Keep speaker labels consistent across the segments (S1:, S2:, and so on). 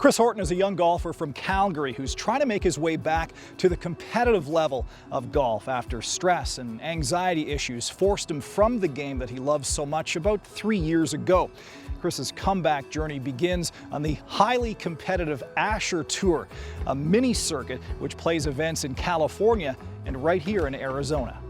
S1: Chris Horton is a young golfer from Calgary who's trying to make his way back to the competitive level of golf after stress and anxiety issues forced him from the game that he loves so much about 3 years ago. Chris's comeback journey begins on the highly competitive Asher Tour, a mini circuit which plays events in California and right here in Arizona.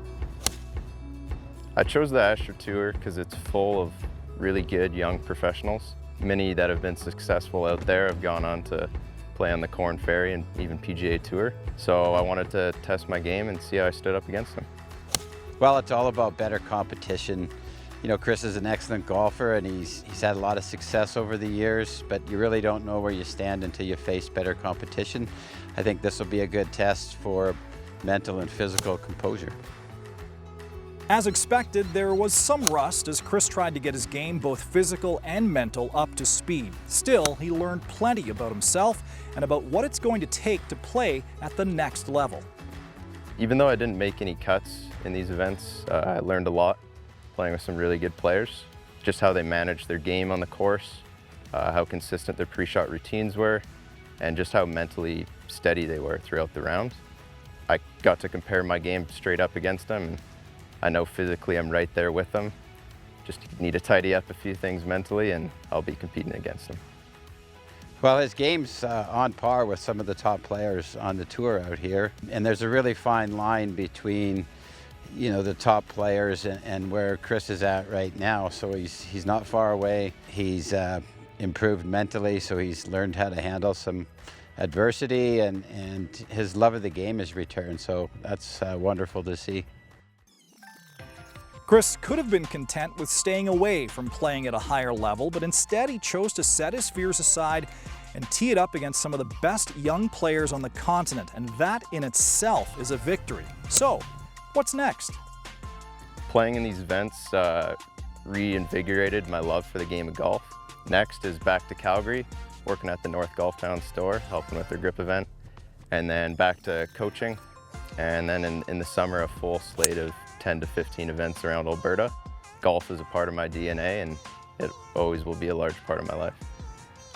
S2: I chose the Asher Tour because it's full of really good young professionals. Many that have been successful out there have gone on to play on the Corn Ferry and even PGA Tour. So I wanted to test my game and see how I stood up against them.
S3: Well, it's all about better competition. You know, Chris is an excellent golfer and he's had a lot of success over the years, but you really don't know where you stand until you face better competition. I think this will be a good test for mental and physical composure.
S1: As expected, there was some rust as Chris tried to get his game, both physical and mental, up to speed. Still, he learned plenty about himself and about what it's going to take to play at the next level.
S2: Even though I didn't make any cuts in these events, I learned a lot playing with some really good players. Just how they managed their game on the course, how consistent their pre-shot routines were, and just how mentally steady they were throughout the round. I got to compare my game straight up against them, and I know physically I'm right there with them. Just need to tidy up a few things mentally and I'll be competing against them.
S3: Well, his game's on par with some of the top players on the tour out here. And there's a really fine line between, you know, the top players and where Chris is at right now. So he's not far away. He's improved mentally, so he's learned how to handle some adversity and his love of the game has returned. So that's wonderful to see.
S1: Chris could have been content with staying away from playing at a higher level, but instead he chose to set his fears aside and tee it up against some of the best young players on the continent, and that in itself is a victory. So, what's next?
S2: Playing in these events reinvigorated my love for the game of golf. Next is back to Calgary, working at the North Golf Town store, helping with their grip event, and then back to coaching, and then in the summer a full slate of 10 to 15 events around Alberta. Golf is a part of my DNA and it always will be a large part of my life.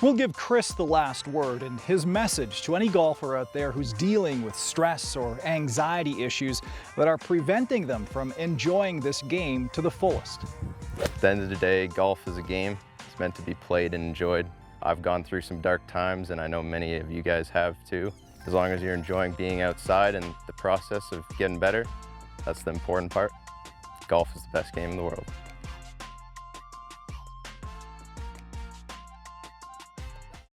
S1: We'll give Chris the last word and his message to any golfer out there who's dealing with stress or anxiety issues that are preventing them from enjoying this game to the fullest.
S2: At the end of the day, golf is a game. It's meant to be played and enjoyed. I've gone through some dark times and I know many of you guys have too. As long as you're enjoying being outside and the process of getting better, that's the important part. Golf is the best game in the world.